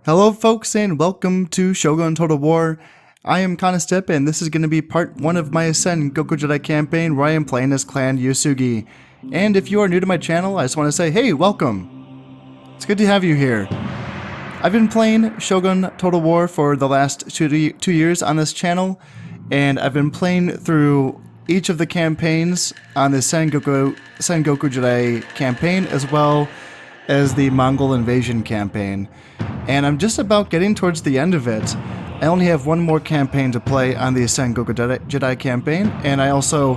Hello folks and welcome to Shogun Total War. I am Kanastep and this is going to be part 1 of my Ascend Goku Jedi campaign where I am playing as Clan Uesugi. And if you are new to my channel, I just want to say, hey, welcome! It's good to have you here. I've been playing Shogun Total War for the last two years on this channel, and I've been playing through each of the campaigns on the Ascend Goku Jedi campaign as well as the Mongol invasion campaign. And I'm just about getting towards the end of it. I only have one more campaign to play on the Ascend Goku Jedi campaign, and I also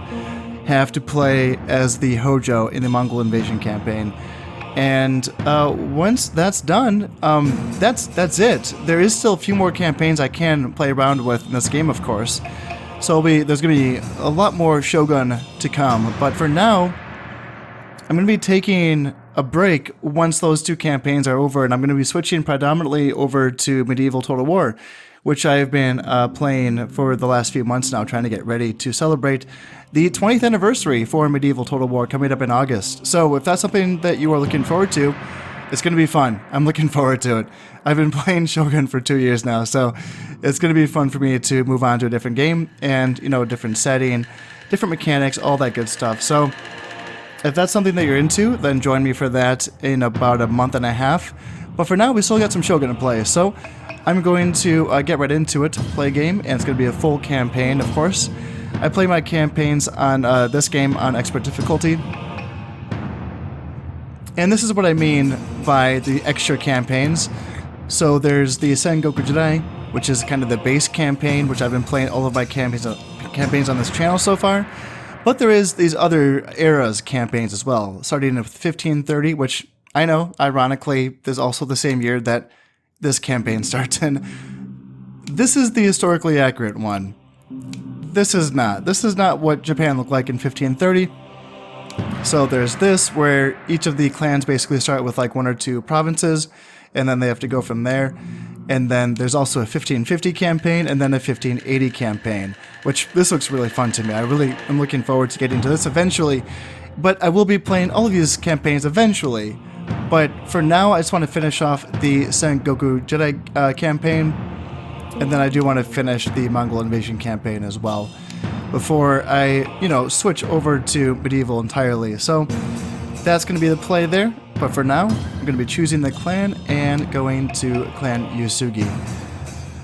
have to play as the Hojo in the Mongol invasion campaign. And once that's done, that's it. There is still a few more campaigns I can play around with in this game, of course. So there's going to be a lot more Shogun to come. But for now, I'm going to be taking a break once those two campaigns are over, and I'm going to be switching predominantly over to Medieval Total War, which I've been playing for the last few months now, trying to get ready to celebrate the 20th anniversary for Medieval Total War coming up in August. So if that's something that you are looking forward to, it's going to be fun. I'm looking forward to it. I've been playing Shogun for 2 years now, so it's going to be fun for me to move on to a different game and, you know, a different setting, different mechanics, all that good stuff. So if that's something that you're into, then join me for that in about a month and a half. But for now, we still got some Shogun to play, so I'm going to get right into it, play a game, and it's going to be a full campaign, of course. I play my campaigns on this game on expert difficulty. And this is what I mean by the extra campaigns. So there's the Ascend Goku Jedi, which is kind of the base campaign, which I've been playing all of my campaigns on this channel so far. But there is these other eras campaigns as well, starting with 1530, which I know, ironically, is also the same year that this campaign starts in. This is the historically accurate one. This is not. This is not what Japan looked like in 1530. So there's this, where each of the clans basically start with like 1 or 2 provinces, and then they have to go from there. And then there's also a 1550 campaign, and then a 1580 campaign, which this looks really fun to me. I really am looking forward to getting to this eventually, but I will be playing all of these campaigns eventually. But for now, I just want to finish off the Ascend Goku Jedi campaign, and then I do want to finish the Mongol invasion campaign as well, before I, you know, switch over to Medieval entirely. So that's going to be the play there. But for now, I'm going to be choosing the clan and going to Clan Uesugi.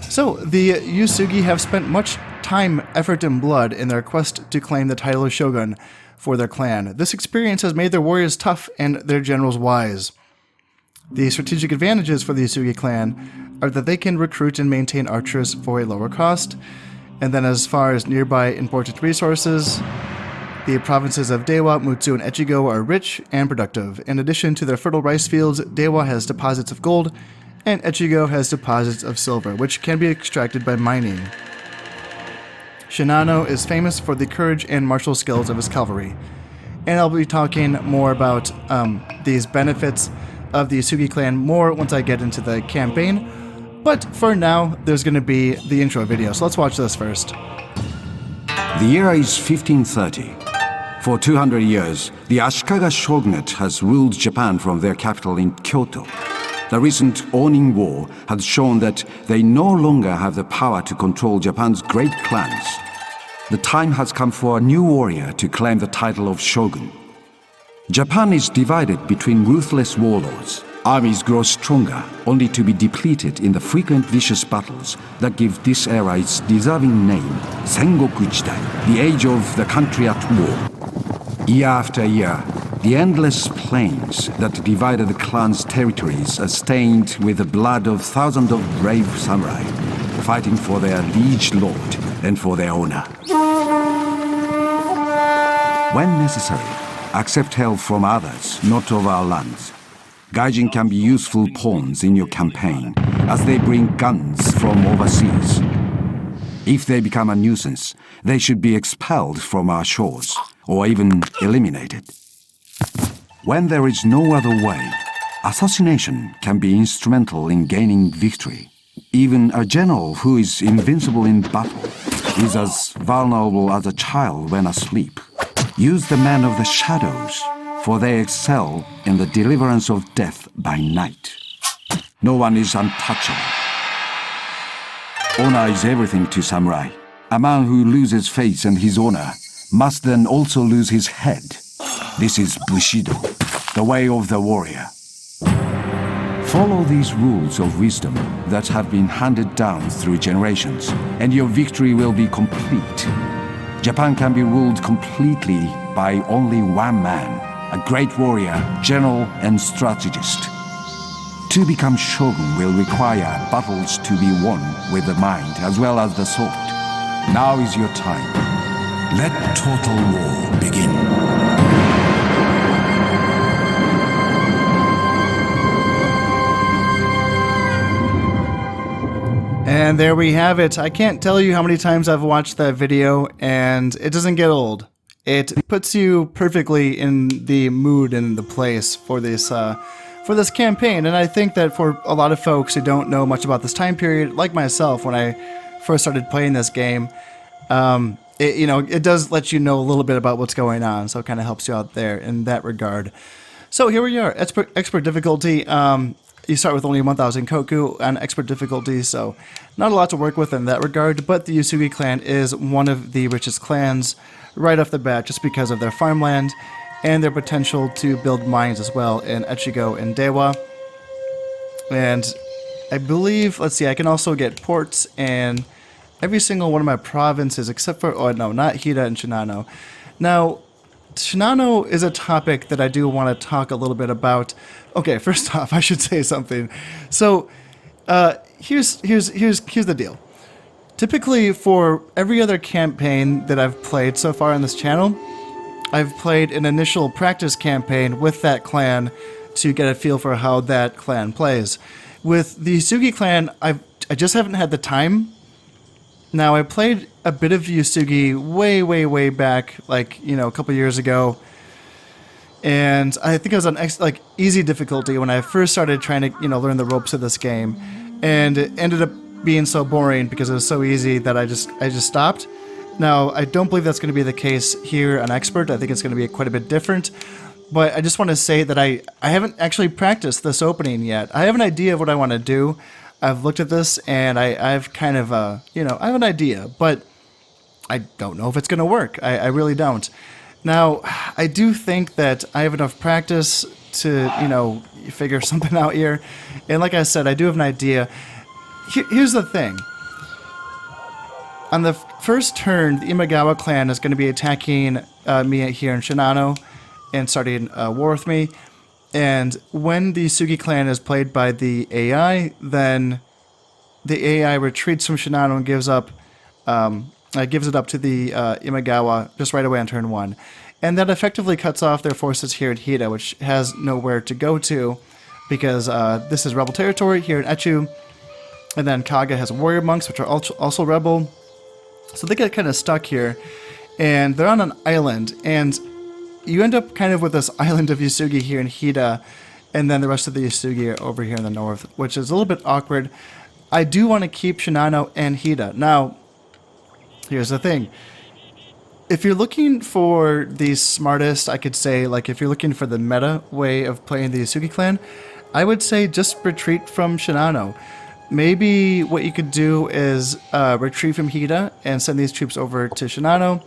So, the Uesugi have spent much time, effort, and blood in their quest to claim the title of Shogun for their clan. This experience has made their warriors tough and their generals wise. The strategic advantages for the Uesugi clan are that they can recruit and maintain archers for a lower cost. And then as far as nearby important resources, the provinces of Dewa, Mutsu, and Echigo are rich and productive. In addition to their fertile rice fields, Dewa has deposits of gold, and Echigo has deposits of silver, which can be extracted by mining. Shinano is famous for the courage and martial skills of his cavalry. And I'll be talking more about these benefits of the Uesugi clan more once I get into the campaign. But for now, there's going to be the intro video, so let's watch this first. The year is 1530. For 200 years, the Ashikaga shogunate has ruled Japan from their capital in Kyoto. The recent Onin War has shown that they no longer have the power to control Japan's great clans. The time has come for a new warrior to claim the title of shogun. Japan is divided between ruthless warlords. Armies grow stronger, only to be depleted in the frequent vicious battles that give this era its deserving name, Sengoku Jidai, the age of the country at war. Year after year, the endless plains that divided the clan's territories are stained with the blood of thousands of brave samurai, fighting for their liege lord and for their honor. When necessary, accept help from others, not of our lands. Gaijin can be useful pawns in your campaign, as they bring guns from overseas. If they become a nuisance, they should be expelled from our shores, or even eliminated. When there is no other way, assassination can be instrumental in gaining victory. Even a general who is invincible in battle is as vulnerable as a child when asleep. Use the men of the shadows, for they excel in the deliverance of death by night. No one is untouchable. Honor is everything to samurai. A man who loses faith and his honor must then also lose his head. This is Bushido, the way of the warrior. Follow these rules of wisdom that have been handed down through generations, and your victory will be complete. Japan can be ruled completely by only one man, a great warrior, general, and strategist. To become shogun will require battles to be won with the mind as well as the sword. Now is your time. Let total war begin. And there we have it. I can't tell you how many times I've watched that video, and it doesn't get old. It puts you perfectly in the mood and the place for this campaign. And I think that for a lot of folks who don't know much about this time period, like myself when I first started playing this game, it does let you know a little bit about what's going on, so it kind of helps you out there in that regard. So here we are, expert difficulty. You start with only 1,000 koku on expert difficulty, so not a lot to work with in that regard, but the Uesugi clan is one of the richest clans right off the bat just because of their farmland and their potential to build mines as well in Echigo and Dewa. And I believe, let's see, I can also get ports in every single one of my provinces except for, oh no, not Hida and Shinano. Now, Shinano is a topic that I do want to talk a little bit about. Okay, first off, I should say something. So, here's the deal. Typically, for every other campaign that I've played so far on this channel, I've played an initial practice campaign with that clan to get a feel for how that clan plays. With the Uesugi clan, I just haven't had the time. Now, I played a bit of Uesugi way back, like, a couple years ago. And I think I was on easy difficulty when I first started trying to, learn the ropes of this game. And it ended up being so boring because it was so easy that I just stopped. Now, I don't believe that's going to be the case here on Expert. I think it's going to be quite a bit different. But I just want to say that I haven't actually practiced this opening yet. I have an idea of what I want to do. I've looked at this, and I've kind of, I have an idea, but I don't know if it's going to work. I really don't. Now, I do think that I have enough practice to, figure something out here. And like I said, I do have an idea. Here's the thing. On the first turn, the Imagawa clan is going to be attacking me here in Shinano and starting war with me. And when the Uesugi clan is played by the AI, then the AI retreats from Shinano and gives it up to the Imagawa just right away on turn 1. And that effectively cuts off their forces here at Hida, which has nowhere to go to because this is rebel territory here in Echu. And then Kaga has warrior monks, which are also rebel. So they get kind of stuck here. And they're on an island. And you end up kind of with this island of Uesugi here in Hida, and then the rest of the Uesugi are over here in the north, which is a little bit awkward. I do want to keep Shinano and Hida. Now, here's the thing. If you're looking for the smartest, I could say, like if you're looking for the meta way of playing the Uesugi clan, I would say just retreat from Shinano. Maybe what you could do is retreat from Hida and send these troops over to Shinano,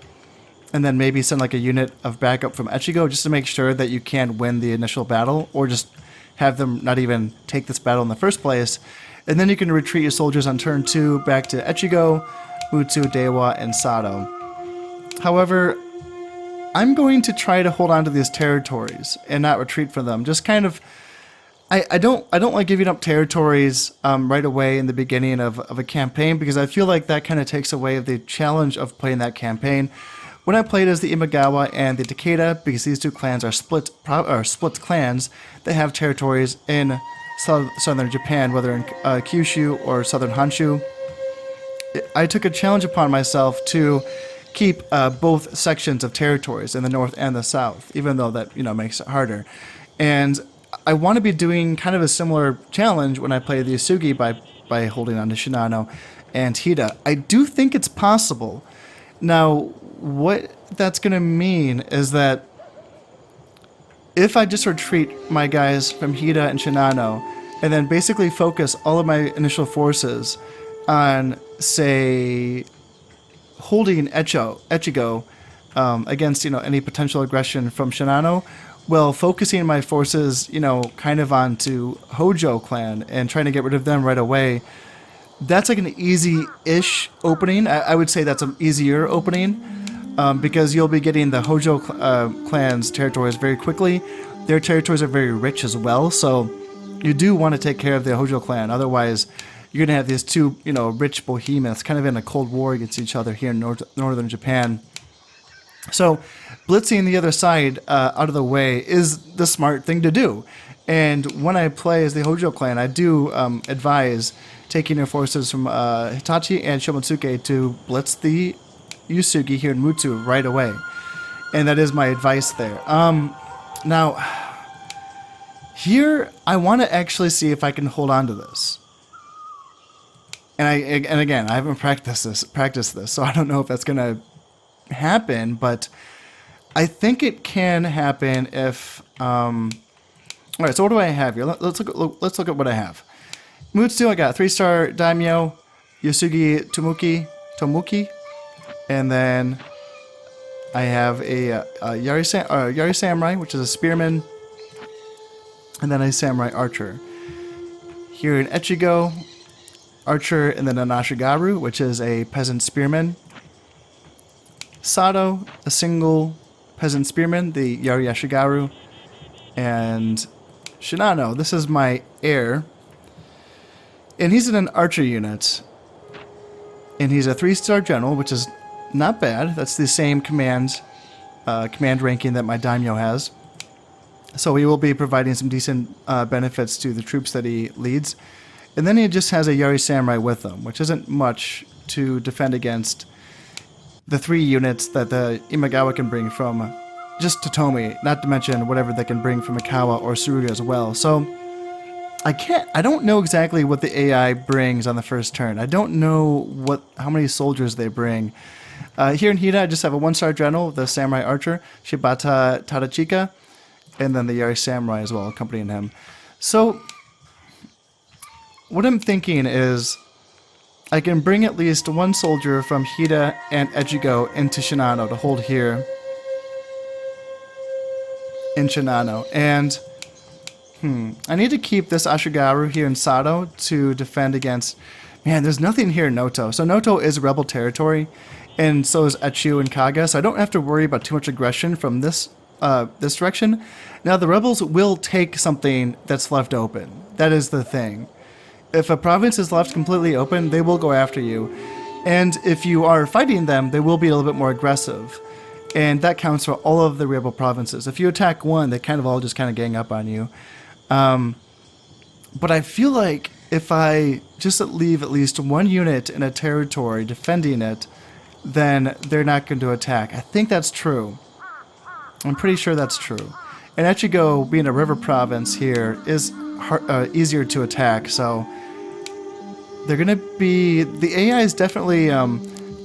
and then maybe send like a unit of backup from Echigo just to make sure that you can win the initial battle, or just have them not even take this battle in the first place. And then you can retreat your soldiers on turn 2 back to Echigo, Mutsu, Dewa, and Sato. However, I'm going to try to hold on to these territories and not retreat from them. Just kind of, I don't like giving up territories right away in the beginning of a campaign, because I feel like that kind of takes away the challenge of playing that campaign. When I played as the Imagawa and the Takeda, because these two clans are split clans that have territories in southern Japan, whether in Kyushu or southern Honshu, I took a challenge upon myself to keep both sections of territories in the north and the south, even though that makes it harder. And I want to be doing kind of a similar challenge when I play the Uesugi by holding on to Shinano and Hida. I do think it's possible. Now, what that's going to mean is that if I just retreat my guys from Hida and Shinano and then basically focus all of my initial forces on, say, holding Echigo against, any potential aggression from Shinano, while focusing my forces, kind of onto Hojo clan and trying to get rid of them right away. That's like an easy-ish opening. I would say that's an easier opening because you'll be getting the Hojo clan's territories very quickly. Their territories are very rich as well, so you do want to take care of the Hojo clan. Otherwise, you're going to have these two, rich behemoths kind of in a cold war against each other here in northern Japan. So blitzing the other side out of the way is the smart thing to do. And when I play as the Hojo clan, I do advise taking your forces from Hitachi and Shimotsuke to blitz the Uesugi here in Mutsu right away. And that is my advice there. Now, here I want to actually see if I can hold on to this. And again, I haven't practiced this, so I don't know if that's going to happen, but I think it can happen if all right, so what do I have here? Let's look at what I have. Mutsu, I got 3-star daimyo, Uesugi Tomuki, and then I have a Yari samurai, which is a spearman, and then a samurai archer. Here in Echigo, archer, and then a Nashigaru, which is a peasant spearman. Sato, a single peasant spearman, the Yari Yashigaru, and Shinano, this is my heir, and he's in an archer unit, and he's a 3-star general, which is not bad. That's the same command ranking that my daimyo has, so he will be providing some decent benefits to the troops that he leads. And then he just has a Yari samurai with him, which isn't much to defend against the 3 units that the Imagawa can bring from just Totomi, not to mention whatever they can bring from Mikawa or Suruga as well. So I don't know exactly what the AI brings on the first turn. I don't know how many soldiers they bring. Here in Hida, I just have a 1-star general, the samurai archer, Shibata Tadachika, and then the Yari samurai as well, accompanying him. So what I'm thinking is I can bring at least 1 soldier from Hida and Echigo into Shinano to hold here in Shinano. And I need to keep this Ashigaru here in Sato to defend against... Man, there's nothing here in Noto. So Noto is rebel territory, and so is Echu and Kaga, so I don't have to worry about too much aggression from this direction. Now, the rebels will take something that's left open. That is the thing. If a province is left completely open, they will go after you. And if you are fighting them, they will be a little bit more aggressive. And that counts for all of the rebel provinces. If you attack one, they all just gang up on you. But I feel like if I just leave at least 1 unit in a territory defending it, then they're not going to attack. I think that's true. I'm pretty sure that's true. And Echigo, being a river province here, is easier to attack, so they're going to be... The AI is definitely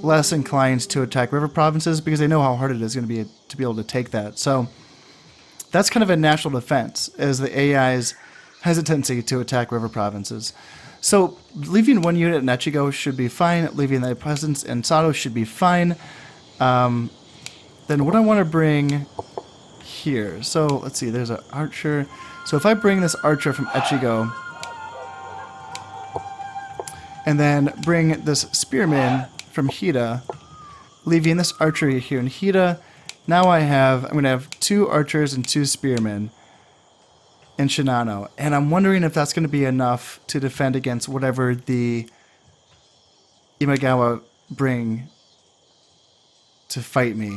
less inclined to attack river provinces because they know how hard it is going to be able to take that. So that's kind of a national defense, is the AI's hesitancy to attack river provinces. So leaving 1 unit in Echigo should be fine. Leaving the presence in Sato should be fine. Then what I want to bring here. So let's see. There's an archer. So if I bring this archer from Echigo, and then bring this spearman from Hida, leaving this archer here in Hida, now I'm going to have 2 archers and 2 spearmen in Shinano, and I'm wondering if that's going to be enough to defend against whatever the Imagawa bring to fight me.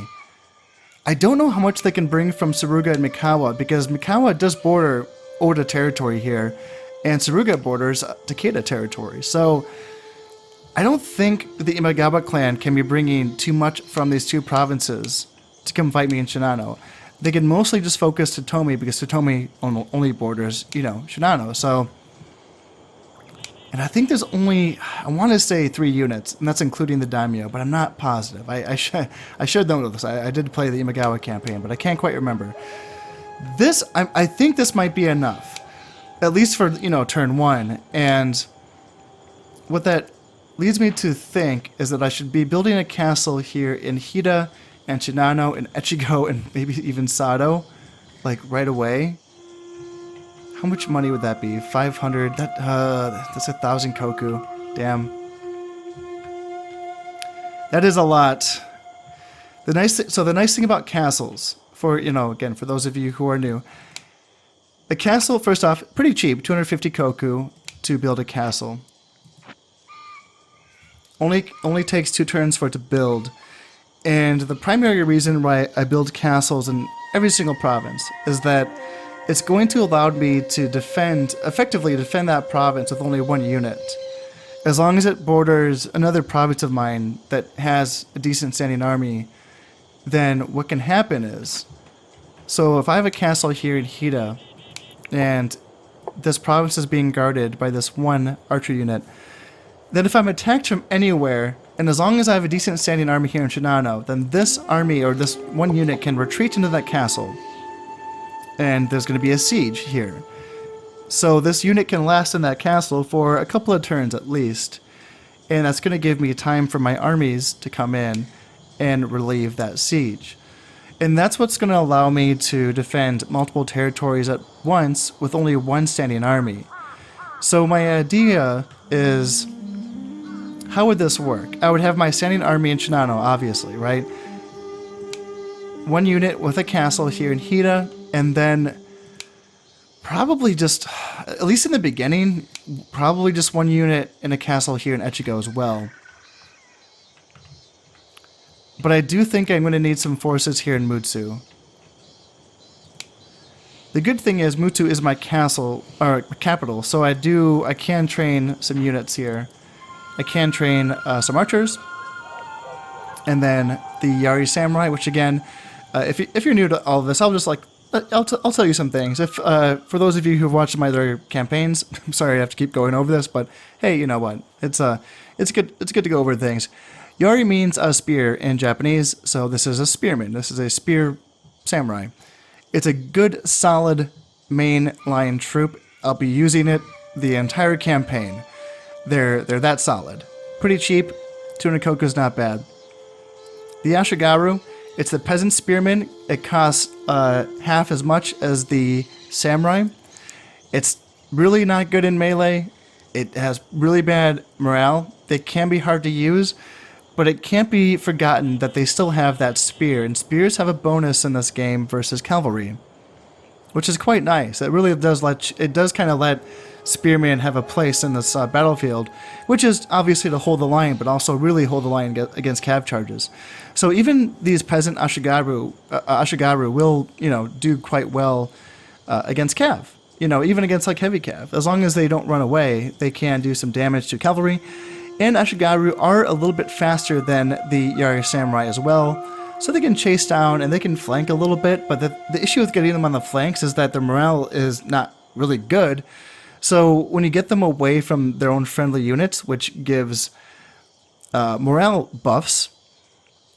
I don't know how much they can bring from Suruga and Mikawa, because Mikawa does border Oda territory here, and Suruga borders Takeda territory. So I don't think the Imagawa clan can be bringing too much from these 2 provinces to come fight me in Shinano. They can mostly just focus Totomi, because Totomi only borders, Shinano. So, and I think there's only, I want to say 3 units, and that's including the daimyo, but I'm not positive. I should know this. I did play the Imagawa campaign, but I can't quite remember. I think this might be enough. at least for, turn 1. And what that leads me to think is that I should be building a castle here in Hida and Shinano and Echigo and maybe even Sado, like right away. How much money would that be? 500. That's 1,000 koku. Damn. That is a lot. The nice thing about castles, for again, for those of you who are new, a castle, first off, pretty cheap, 250 koku to build a castle. Only takes 2 turns for it to build. And the primary reason why I build castles in every single province is that it's going to allow me to effectively defend that province with only 1 unit. As long as it borders another province of mine that has a decent standing army, then what can happen is, so if I have a castle here in Hida, and this province is being guarded by this 1 archer unit, then if I'm attacked from anywhere, and as long as I have a decent standing army here in Shinano, then this army, or this 1 unit, can retreat into that castle. And there's going to be a siege here. So this unit can last in that castle for a couple of turns at least. And that's going to give me time for my armies to come in and relieve that siege. And that's what's going to allow me to defend multiple territories at once with only 1 standing army. So my idea is, how would this work? I would have my standing army in Shinano, obviously, right? 1 unit with a castle here in Hida, and then probably just, at least in the beginning, probably just 1 unit in a castle here in Echigo as well. But I do think I'm going to need some forces here in Mutsu. The good thing is Mutsu is my castle, or capital, so I can train some units here. I can train some archers, and then the Yari Samurai, which again, if you're new to all of this, I'll tell you some things. If for those of you who've watched my other campaigns, I'm sorry I have to keep going over this, but hey, you know what? It's good to go over things. Yari means a spear in Japanese, so this is a spearman. This is a spear samurai. It's a good, solid main line troop. I'll be using it the entire campaign. They're that solid. Pretty cheap. 200 koku is not bad. The Ashigaru, it's the peasant spearman. It costs half as much as the samurai. It's really not good in melee. It has really bad morale. They can be hard to use, but it can't be forgotten that they still have that spear, and spears have a bonus in this game versus cavalry, which is quite nice. It really does kind of let spearmen have a place in this battlefield, which is obviously to hold the line, but also really hold the line against cav charges. So even these peasant Ashigaru will, do quite well against cav. Even against like heavy cav. As long as they don't run away, they can do some damage to cavalry. And Ashigaru are a little bit faster than the Yari Samurai as well, so they can chase down and they can flank a little bit, but the issue with getting them on the flanks is that their morale is not really good. So when you get them away from their own friendly units, which gives morale buffs,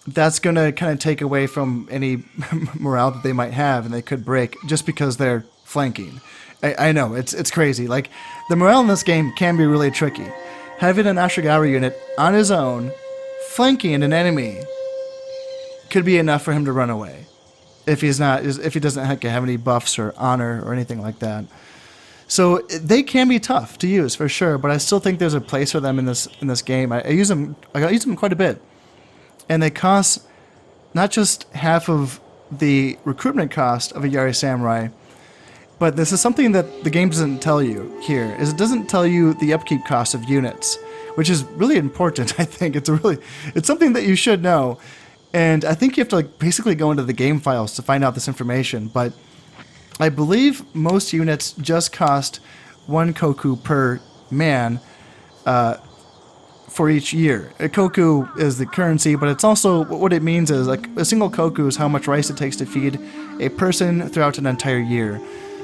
that's going to kind of take away from any morale that they might have, and they could break just because they're flanking. I know, it's crazy. Like, the morale in this game can be really tricky. Having an Ashigaru unit on his own, flanking an enemy, could be enough for him to run away. If he doesn't have any buffs or honor or anything like that. So they can be tough to use for sure, but I still think there's a place for them in this game. I use them quite a bit, and they cost not just half of the recruitment cost of a Yari Samurai, but this is something that the game doesn't tell you here. Is it doesn't tell you the upkeep cost of units, which is really important. I think it's something that you should know, and I think you have to basically go into the game files to find out this information. But I believe most units just cost 1 koku per man for each year. A koku is the currency, but it's also, what it means is a single koku is how much rice it takes to feed a person throughout an entire year.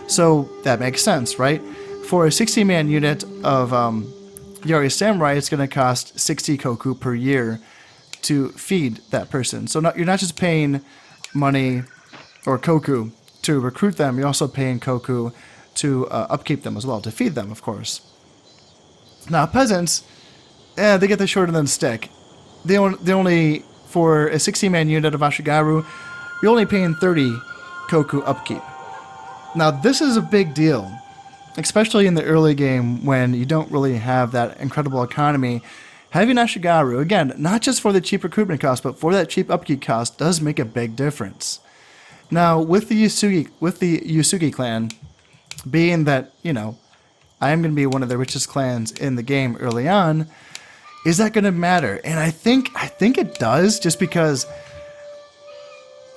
So that makes sense, right? For a 60-man unit of Yari Samurai, it's going to cost 60 koku per year to feed that person. So you're not just paying money or koku to recruit them, you're also paying koku to upkeep them as well, to feed them, of course. Now, peasants, they get the short end of the stick. They only, for a 60-man unit of Ashigaru, you're only paying 30 koku upkeep. Now, this is a big deal, especially in the early game when you don't really have that incredible economy. Having Ashigaru, again, not just for the cheap recruitment cost, but for that cheap upkeep cost, does make a big difference. Now, with the Uesugi clan, being that, you know, I am going to be one of the richest clans in the game early on, is that going to matter? And I think it does, just because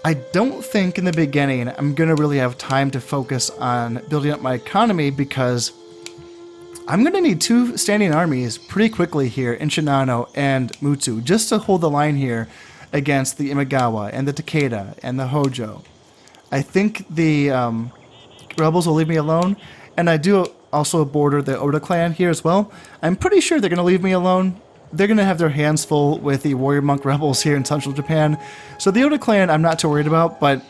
I don't think in the beginning I'm going to really have time to focus on building up my economy, because I'm going to need 2 standing armies pretty quickly here in Shinano and Mutsu, just to hold the line here against the Imagawa and the Takeda and the Hojo. I think the rebels will leave me alone, and I do also border the Oda clan here as well. I'm pretty sure they're going to leave me alone. They're going to have their hands full with the warrior monk rebels here in central Japan. So the Oda clan I'm not too worried about, but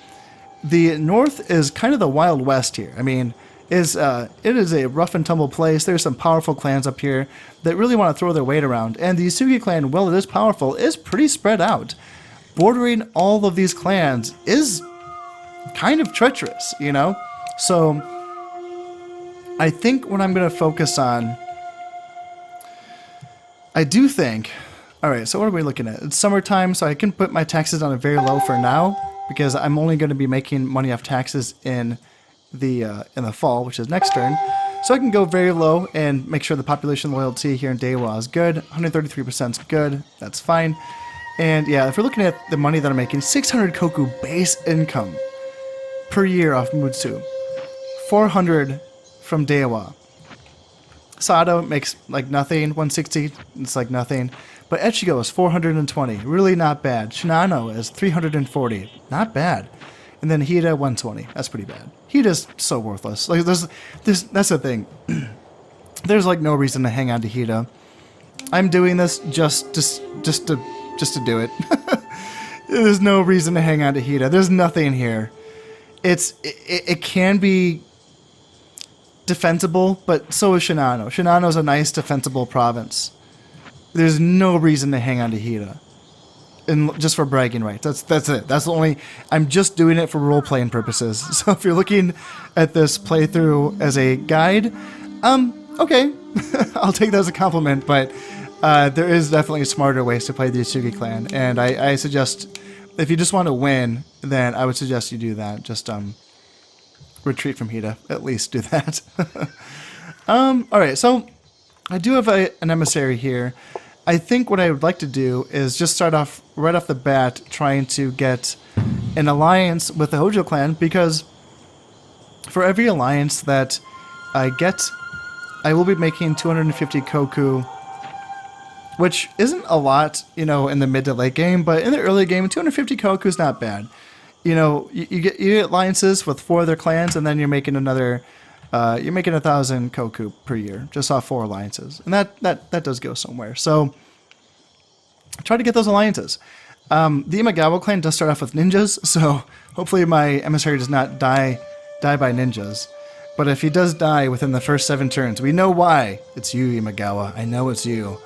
the north is kind of the Wild West here. I mean, it is a rough and tumble place. There's some powerful clans up here that really want to throw their weight around. And the Uesugi clan, while it is powerful, is pretty spread out. Bordering all of these clans is kind of treacherous, you know? So I think what I'm going to focus on, I do think, alright, so what are we looking at? It's summertime, so I can put my taxes on a very low for now, because I'm only going to be making money off taxes in the fall, which is next turn. So I can go very low and make sure the population loyalty here in Dewa is good. 133% is good, that's fine. And yeah, if we're looking at the money that I'm making, 600 koku base income per year off Mutsu. 400 from Dewa. Sato makes like nothing, 160, it's like nothing. But Echigo is 420, really not bad. Shinano is 340, not bad. And then Hida, 120, that's pretty bad. Hida's so worthless. Like that's the thing. There's like no reason to hang on to Hida. I'm doing this just to do it. There's no reason to hang on to Hida. There's nothing here. It can be defensible, but so is Shinano. Shinano's a nice defensible province. There's no reason to hang on to Hida. And just for bragging rights. That's it. That's the only... I'm just doing it for role-playing purposes. So if you're looking at this playthrough as a guide, okay. I'll take that as a compliment, but there is definitely smarter ways to play the Uesugi clan, and I suggest, if you just want to win, then I would suggest you do that. Just retreat from Hida. At least do that. Alright, so I do have an emissary here. I think what I would like to do is just start off right off the bat trying to get an alliance with the Hojo clan, because for every alliance that I get, I will be making 250 koku, which isn't a lot, you know, in the mid to late game, but in the early game, 250 koku is not bad. You know, you get alliances with 4 other clans, and then you're making another, you're making 1,000 koku per year just off 4 alliances, and that does go somewhere. So try to get those alliances. The Imagawa clan does start off with ninjas, so hopefully my emissary does not die by ninjas. But if he does die within the first 7 turns, we know why. It's you, Imagawa. I know it's you.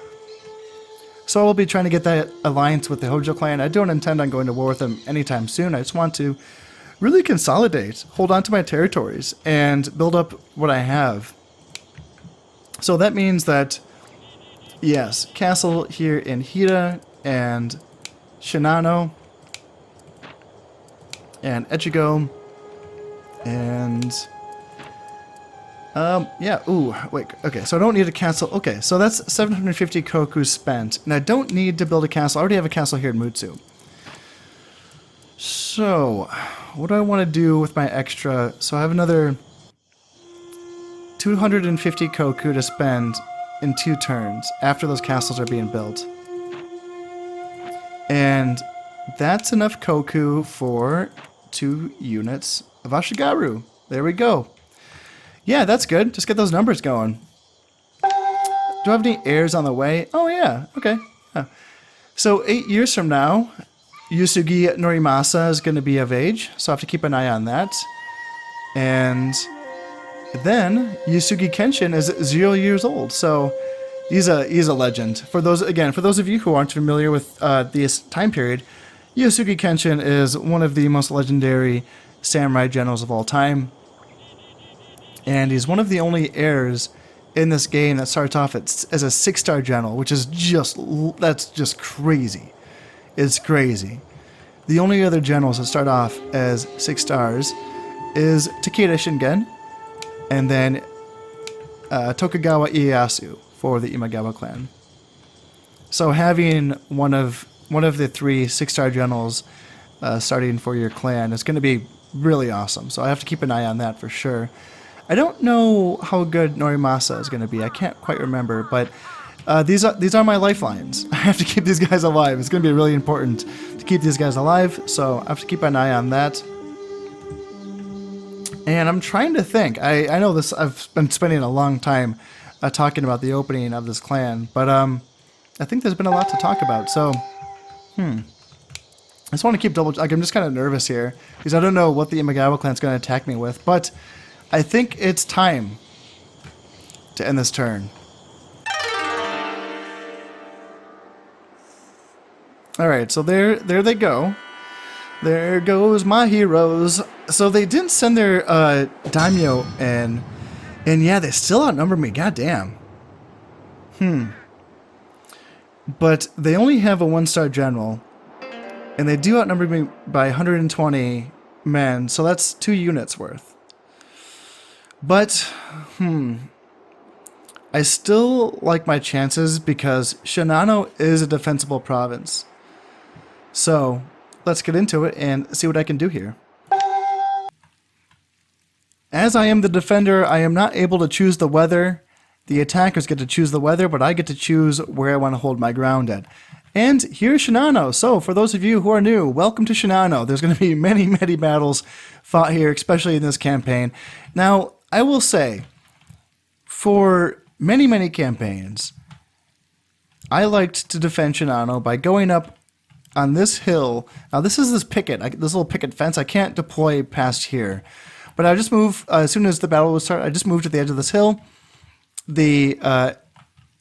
So I will be trying to get that alliance with the Hojo clan. I don't intend on going to war with them anytime soon. I just want to really consolidate, hold on to my territories, and build up what I have. So that means that, yes, castle here in Hida, and Shinano, and Echigo, and... yeah, ooh, wait, okay, so I don't need a castle. Okay, so that's 750 koku spent, and I don't need to build a castle. I already have a castle here in Mutsu. So, what do I want to do with my extra? So I have another 250 koku to spend in 2 turns after those castles are being built. And that's enough koku for 2 units of Ashigaru. There we go. Yeah, that's good. Just get those numbers going. Do I have any heirs on the way? Oh, yeah. Okay. Yeah. So 8 years from now, Uesugi Norimasa is going to be of age, so I have to keep an eye on that. And then Uesugi Kenshin is 0 years old, so he's a legend. For those of you who aren't familiar with this time period, Uesugi Kenshin is one of the most legendary samurai generals of all time, and he's one of the only heirs in this game that starts off as a 6-star general, which is that's just crazy. It's crazy. The only other generals that start off as 6 stars is Takeda Shingen, and then Tokugawa Ieyasu for the Imagawa clan. So having one of the 3 6-star generals starting for your clan is going to be really awesome. So I have to keep an eye on that for sure. I don't know how good Norimasa is going to be. I can't quite remember, but these are my lifelines. I have to keep these guys alive. It's going to be really important to keep these guys alive, so I have to keep an eye on that. And I'm trying to think. I know this. I've been spending a long time talking about the opening of this clan, but I think there's been a lot to talk about. So, I just want to keep I'm just kind of nervous here because I don't know what the Imagawa clan's going to attack me with, but I think it's time to end this turn. All right, so there they go. There goes my heroes. So they didn't send their daimyo in, and yeah, they still outnumber me. Goddamn. But they only have a 1-star general, and they do outnumber me by 120 men, so that's 2 units worth. But I still like my chances because Shinano is a defensible province. So let's get into it and see what I can do here. As I am the defender, I am not able to choose the weather. The attackers get to choose the weather, but I get to choose where I want to hold my ground at. And here's Shinano. So for those of you who are new, welcome to Shinano. There's going to be many, many battles fought here, especially in this campaign. Now, I will say, for many, many campaigns, I liked to defend Shinano by going up on this hill. Now this is this little picket fence. I can't deploy past here, but I just move as soon as the battle would start. I just moved to the edge of this hill. The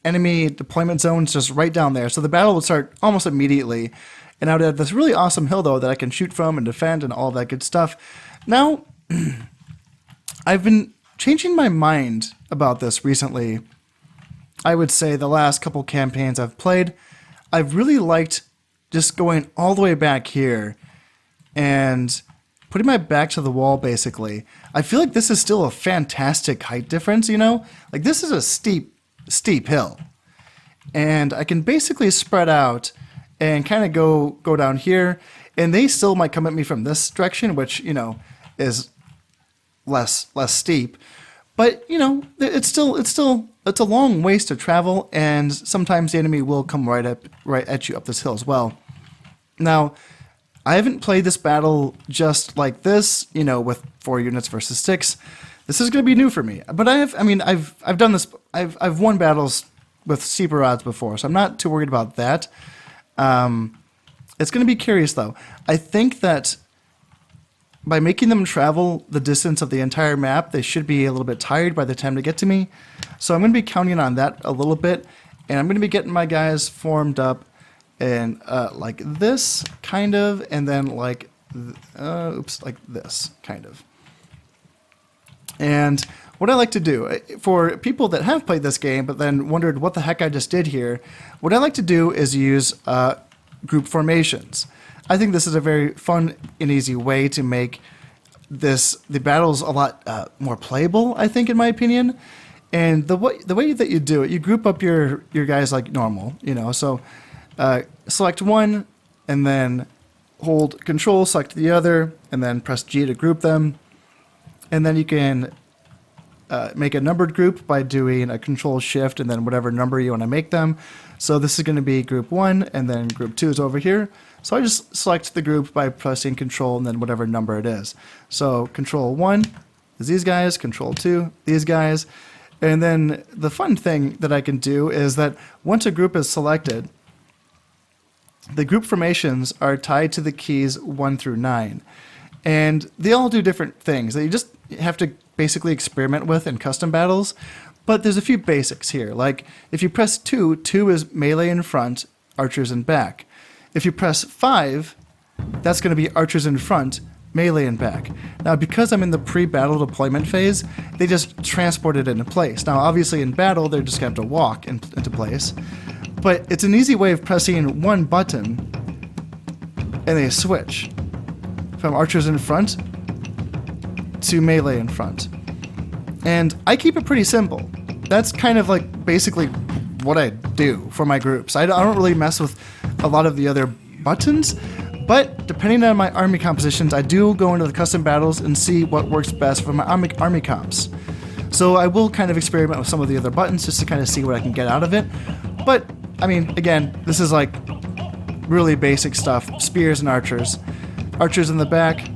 enemy deployment zone's just right down there, so the battle would start almost immediately. And I would have this really awesome hill though that I can shoot from and defend and all that good stuff. Now, I've been changing my mind about this recently. I would say the last couple campaigns I've played, I've really liked just going all the way back here and putting my back to the wall, basically. I feel like this is still a fantastic height difference, you know? Like, this is a steep hill. And I can basically spread out and kind of go down here, and they still might come at me from this direction, which, you know, is less steep. But, you know, it's a long ways to travel, and sometimes the enemy will come right at you up this hill as well. Now, I haven't played this battle just like this, you know, with 4 units versus 6. This is going to be new for me. But I've done this. I've won battles with steeper odds before, so I'm not too worried about that. It's going to be curious though. I think that by making them travel the distance of the entire map, they should be a little bit tired by the time they get to me. So I'm going to be counting on that a little bit, and I'm going to be getting my guys formed up and like this kind of, and then like like this kind of. And what I like to do for people that have played this game but then wondered what the heck I just did here, what I like to do is use group formations. I think this is a very fun and easy way to make the battles a lot more playable, I think, in my opinion. And the way that you do it, you group up your guys like normal, you know. So select one, and then hold Control, select the other, and then press G to group them. And then you can make a numbered group by doing a Control Shift and then whatever number you want to make them. So this is going to be group 1, and then group 2 is over here. So I just select the group by pressing Control and then whatever number it is. So Control 1 is these guys, Control 2, these guys. And then the fun thing that I can do is that once a group is selected, the group formations are tied to the keys 1 through 9. And they all do different things that you just have to basically experiment with in custom battles. But there's a few basics here. Like, if you press 2, 2 is melee in front, archers in back. If you press 5, that's going to be archers in front, melee in back. Now, because I'm in the pre-battle deployment phase, they just transport it into place. Now, obviously in battle, they're just going to have to walk into place. But it's an easy way of pressing one button, and they switch from archers in front to melee in front. And I keep it pretty simple. That's kind of like basically what I do for my groups. I don't really mess with a lot of the other buttons, but depending on my army compositions, I do go into the custom battles and see what works best for my army comps. So I will kind of experiment with some of the other buttons just to kind of see what I can get out of it. But, I mean, again, this is like really basic stuff. Spears and archers. Archers in the back,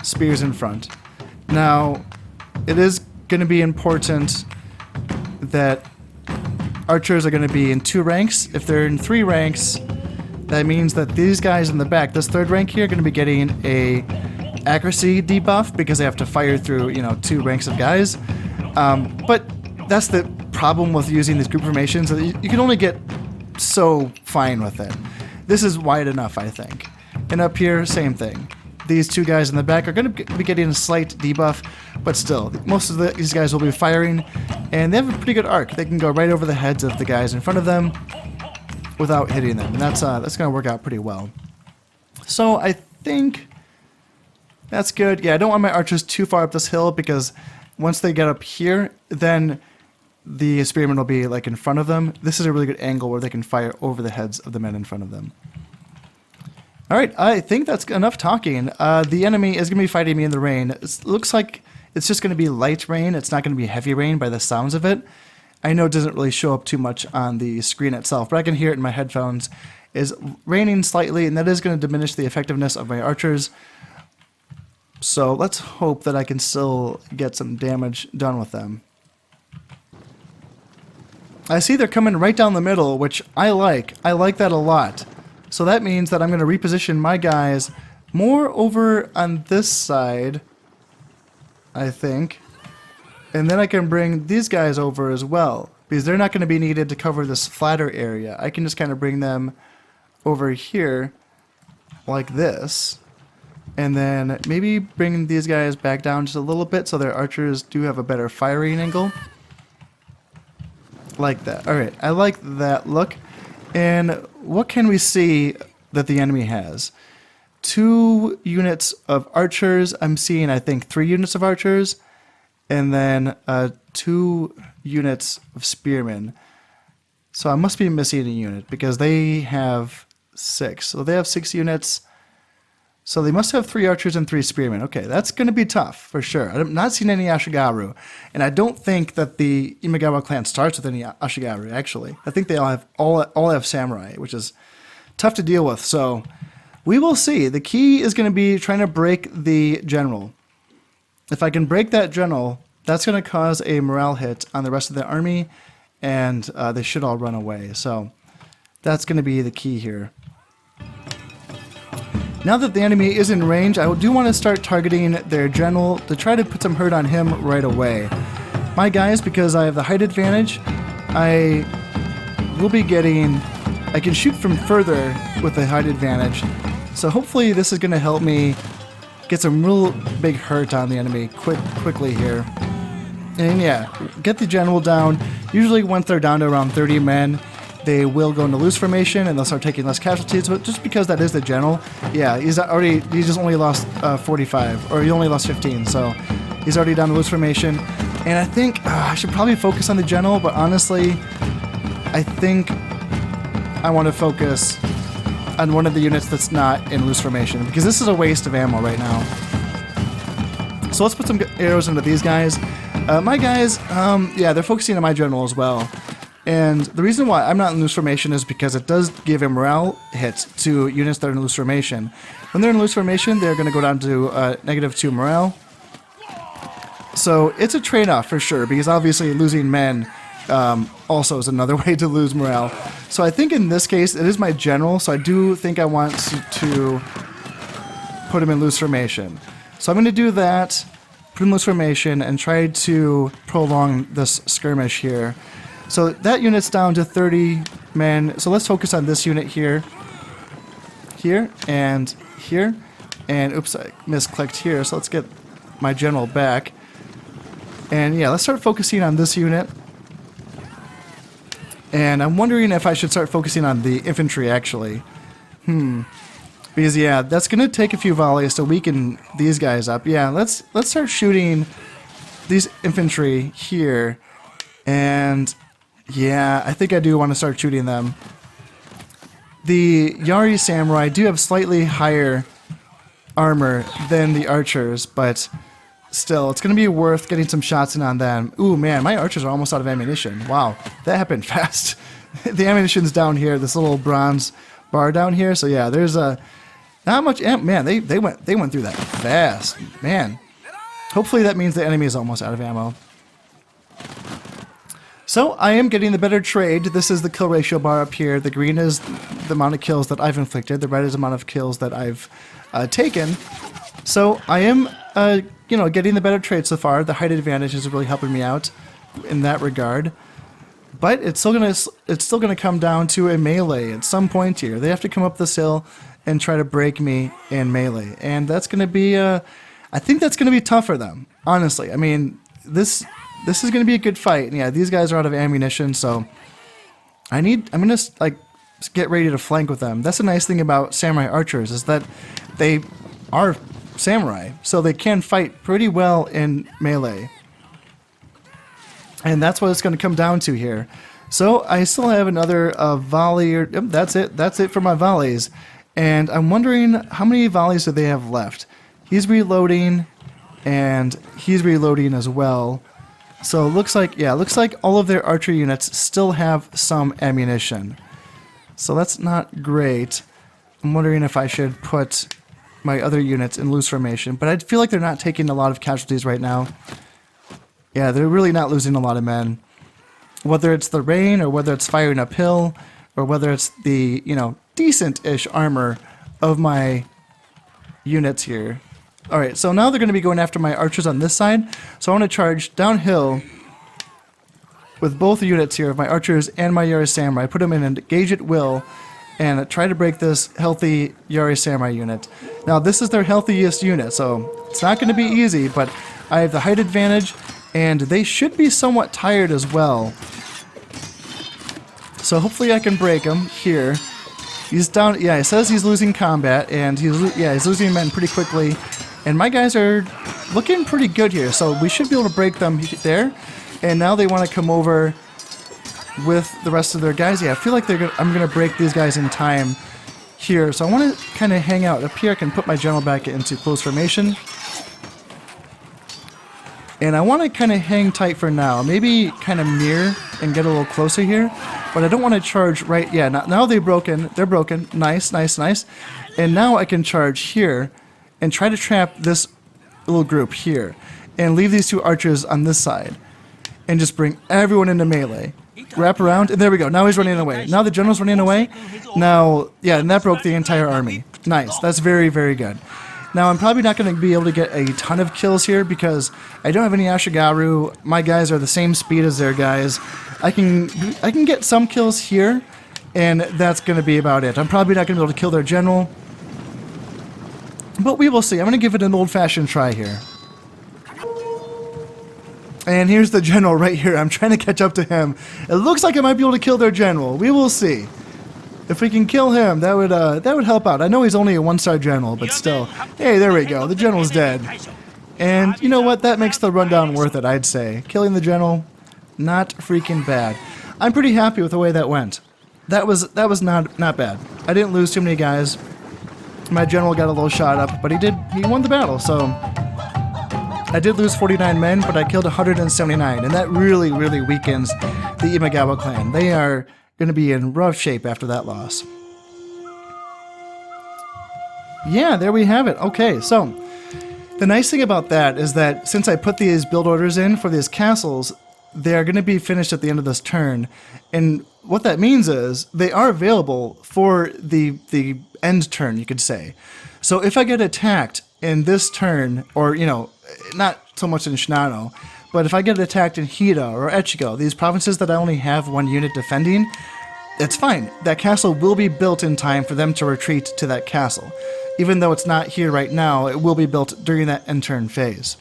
spears in front. Now, it is going to be important that archers are going to be in 2 ranks. If they're in 3 ranks, that means that these guys in the back, this 3rd rank here, are going to be getting a accuracy debuff because they have to fire through, 2 ranks of guys. But that's the problem with using these group formations. You can only get so fine with it. This is wide enough, I think. And up here, same thing. These 2 guys in the back are going to be getting a slight debuff, but still, most of these guys will be firing, and they have a pretty good arc. They can go right over the heads of the guys in front of them without hitting them, and that's going to work out pretty well. So I think that's good. Yeah, I don't want my archers too far up this hill, because once they get up here, then the spearmen will be like in front of them. This is a really good angle where they can fire over the heads of the men in front of them. Alright, I think that's enough talking. The enemy is going to be fighting me in the rain. It looks like it's just going to be light rain. It's not going to be heavy rain by the sounds of it. I know it doesn't really show up too much on the screen itself, but I can hear it in my headphones. It's raining slightly, and that is going to diminish the effectiveness of my archers. So let's hope that I can still get some damage done with them. I see they're coming right down the middle, which I like. I like that a lot. So that means that I'm going to reposition my guys more over on this side, I think. And then I can bring these guys over as well, because they're not going to be needed to cover this flatter area. I can just kind of bring them over here like this. And then maybe bring these guys back down just a little bit so their archers do have a better firing angle. Like that. Alright, I like that look. And what can we see that the enemy has? 2 units of archers. I'm seeing, I think, 3 units of archers. And then 2 units of spearmen. So I must be missing a unit because they have 6. So they have 6 units. So they must have 3 archers and 3 spearmen. Okay, that's going to be tough for sure. I'm not seeing any Ashigaru, and I don't think that the Imagawa clan starts with any Ashigaru. Actually, I think they all have samurai, which is tough to deal with. So we will see. The key is going to be trying to break the general. If I can break that general, that's going to cause a morale hit on the rest of the army, and they should all run away. So that's going to be the key here. Now that the enemy is in range, I do want to start targeting their general to try to put some hurt on him right away. My guys, because I have the height advantage, I will be getting... I can shoot from further with the height advantage. So hopefully this is going to help me get some real big hurt on the enemy quickly here. And yeah, get the general down. Usually once they're down to around 30 men, they will go into loose formation and they'll start taking less casualties. But just because that is the general, yeah, he just only lost 45, or he only lost 15, so he's already down to loose formation. And I think I should probably focus on the general, but honestly, I think I want to focus on one of the units that's not in loose formation, because this is a waste of ammo right now. So let's put some arrows into these guys. My guys, yeah, they're focusing on my general as well. And the reason why I'm not in loose formation is because it does give a morale hit to units that are in loose formation. When they're in loose formation, they're going to go down to -2 morale. So it's a trade-off for sure, because obviously losing men also is another way to lose morale. So I think in this case, it is my general, so I do think I want to put him in loose formation. So I'm going to do that, put him in loose formation, and try to prolong this skirmish here. So that unit's down to 30 men. So let's focus on this unit here. Here, and here. And oops, I misclicked here. So let's get my general back. And yeah, let's start focusing on this unit. And I'm wondering if I should start focusing on the infantry, actually. Because, yeah, that's going to take a few volleys to weaken these guys up. Yeah, let's start shooting these infantry here. And, yeah, I think I do want to start shooting them. The Yari Samurai do have slightly higher armor than the archers, but still, it's going to be worth getting some shots in on them. Ooh, man, my archers are almost out of ammunition. Wow, that happened fast. The ammunition's down here, this little bronze bar down here. So yeah, there's not much man, they went through that fast. Man. Hopefully that means the enemy is almost out of ammo. So I am getting the better trade. This is the kill ratio bar up here. The green is the amount of kills that I've inflicted. The red is the amount of kills that I've taken. So I am getting the better trade so far. The height advantage is really helping me out in that regard. But it's still gonna come down to a melee at some point here. They have to come up this hill and try to break me in melee, and that's gonna be I think that's gonna be tough for them. Honestly, I mean this is gonna be a good fight. And yeah, these guys are out of ammunition, so I'm gonna like get ready to flank with them. That's the nice thing about samurai archers is that they are samurai, so they can fight pretty well in melee. And that's what it's going to come down to here. So I still have another volley. Yep, that's it. That's it for my volleys. And I'm wondering how many volleys do they have left. He's reloading, and he's reloading as well. So it looks like, yeah, it looks like all of their archer units still have some ammunition. So that's not great. I'm wondering if I should put my other units in loose formation, but I feel like they're not taking a lot of casualties right now. Yeah, they're really not losing a lot of men. Whether it's the rain, or whether it's firing uphill, or whether it's the, decent-ish armor of my units here. Alright, so now they're going to be going after my archers on this side. So I want to charge downhill with both units here of my archers and my Yari Samurai. Put them in engage at will and try to break this healthy Yari Samurai unit. Now, this is their healthiest unit, so it's not going to be easy, but I have the height advantage, and they should be somewhat tired as well. So hopefully I can break him here. He's down, yeah, it says he's losing combat, and he's losing men pretty quickly. And my guys are looking pretty good here, so we should be able to break them there. And now they want to come over with the rest of their guys. Yeah, I feel like I'm gonna break these guys in time here. So I want to kind of hang out up here. I can put my general back into close formation. And I want to kind of hang tight for now. Maybe kind of mirror and get a little closer here. But I don't want to charge right... Yeah, now they're broken. They're broken. Nice, nice, nice. And now I can charge here and try to trap this little group here. And leave these two archers on this side. And just bring everyone into melee. Wrap around. And there we go. Now he's running away. Now the general's running away. Now, yeah, and that broke the entire army. Nice. That's very, very good. Now, I'm probably not going to be able to get a ton of kills here because I don't have any Ashigaru. My guys are the same speed as their guys. I can get some kills here, and that's going to be about it. I'm probably not going to be able to kill their general, but we will see. I'm going to give it an old-fashioned try here. And here's the general right here. I'm trying to catch up to him. It looks like I might be able to kill their general. We will see. If we can kill him, that would help out. I know he's only a 1-star general, but still. Hey, there we go. The general's dead. And you know what? That makes the rundown worth it, I'd say. Killing the general, not freaking bad. I'm pretty happy with the way that went. That was not bad. I didn't lose too many guys. My general got a little shot up, but he won the battle, so I did lose 49 men, but I killed 179, and that really, really weakens the Imagawa clan. They are going to be in rough shape after that loss. Yeah, there we have it. Okay, so the nice thing about that is that since I put these build orders in for these castles, they're going to be finished at the end of this turn. And what that means is they are available for the end turn, you could say. So if I get attacked in this turn, or, you know, not so much in Shinano, but if I get attacked in Hida or Echigo, these provinces that I only have one unit defending, it's fine. That castle will be built in time for them to retreat to that castle. Even though it's not here right now, it will be built during that end turn phase.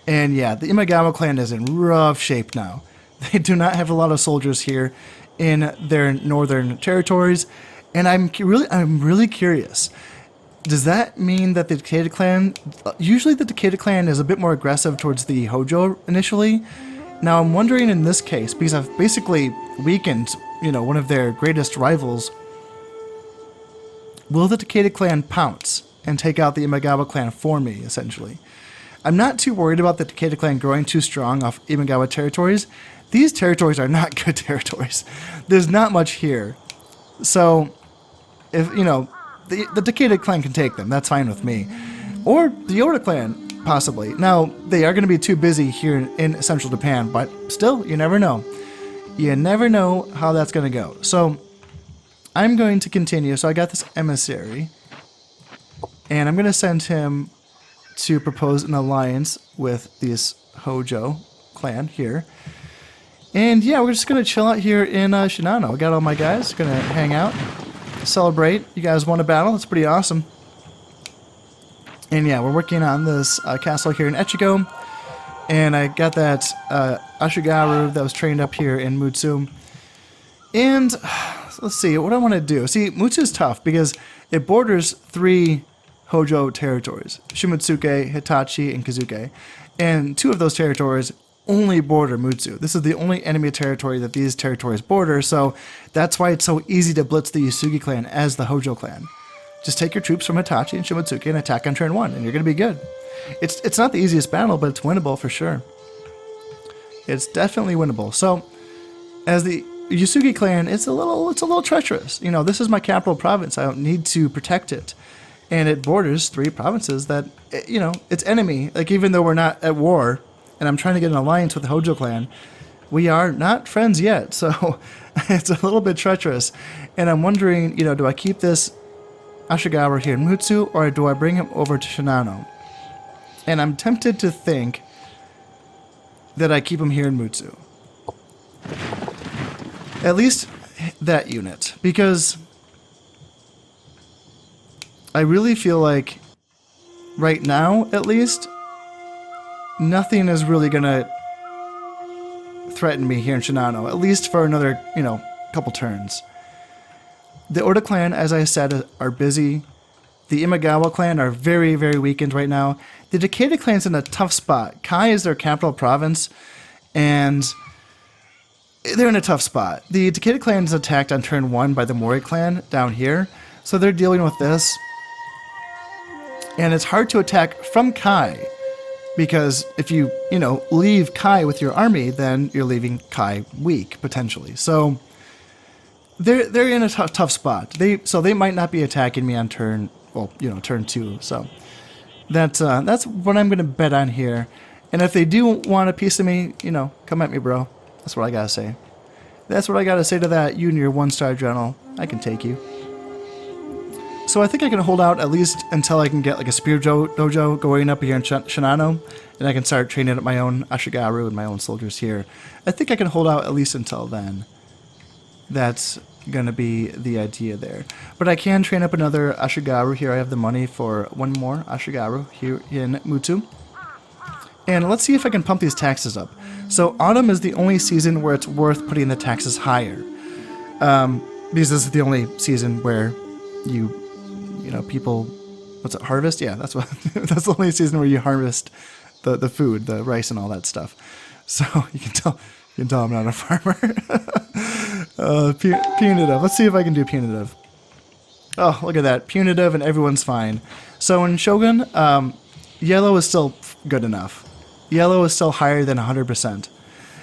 And yeah, the Imagawa clan is in rough shape now. They do not have a lot of soldiers here in their northern territories, and I'm really curious. Does that mean that the Takeda clan, usually the Takeda clan is a bit more aggressive towards the Hojo initially? Now I'm wondering in this case, because I've basically weakened, you know, one of their greatest rivals, will the Takeda clan pounce and take out the Imagawa clan for me, essentially? I'm not too worried about the Takeda clan growing too strong off Imagawa territories. These territories are not good territories. There's not much here. So, if, you know, the Takeda clan can take them, that's fine with me. Or the Oda clan, possibly. Now, they are going to be too busy here in central Japan, but still, you never know. You never know how that's going to go. So, I'm going to continue. So I got this emissary, and I'm going to send him to propose an alliance with this Hojo clan here. And yeah, we're just going to chill out here in Shinano. I got all my guys going to hang out, celebrate. You guys won a battle. That's pretty awesome. And yeah, we're working on this castle here in Echigo. And I got that Ashigaru that was trained up here in Mutsu. And let's see, what I want to do. See, Mutsu is tough because it borders 3 Hojo territories. Shimotsuke, Hitachi, and Kazuke. And 2 of those territories only border Mutsu. This is the only enemy territory that these territories border, so that's why it's so easy to blitz the Uesugi clan as the Hojo clan. Just take your troops from Hitachi and Shimotsuke and attack on turn 1, and you're going to be good. It's not the easiest battle, but it's winnable for sure. It's definitely winnable. So, as the Uesugi clan, it's a little treacherous. You know, this is my capital province. I don't need to protect it. And it borders 3 provinces that, you know, it's enemy. Like, even though we're not at war, and I'm trying to get an alliance with the Hojo clan, we are not friends yet, so it's a little bit treacherous. And I'm wondering, you know, do I keep this Ashigawa here in Mutsu, or do I bring him over to Shinano? And I'm tempted to think that I keep him here in Mutsu. At least that unit, because I really feel like right now, at least, nothing is really gonna threaten me here in Shinano, at least for another, you know, couple turns. The Oda clan, as I said, are busy. The Imagawa clan are very, very weakened right now. The Takeda clan's in a tough spot. Kai is their capital province, and they're in a tough spot. The Takeda clan is attacked on turn 1 by the Mori clan down here, so they're dealing with this. And it's hard to attack from Kai, because if you know, leave Kai with your army, then you're leaving Kai weak, potentially. So they're in a tough spot. They might not be attacking me on turn 2. So that's what I'm going to bet on here. And if they do want a piece of me, you know, come at me, bro. That's what I got to say. That's what I got to say to that. You and your 1-star general. I can take you. So I think I can hold out at least until I can get like a spear dojo going up here in Shinano, and I can start training up my own Ashigaru and my own soldiers here. I think I can hold out at least until then. That's going to be the idea there. But I can train up another Ashigaru here. I have the money for 1 more Ashigaru here in Mutsu. And let's see if I can pump these taxes up. So autumn is the only season where it's worth putting the taxes higher. Because this is the only season where you know, people, what's it, harvest? Yeah, that's that's the only season where you harvest the food, the rice and all that stuff. So you can tell I'm not a farmer. Punitive. Let's see if I can do punitive. Oh, look at that. Punitive and everyone's fine. So in Shogun, yellow is still good enough. Yellow is still higher than 100%.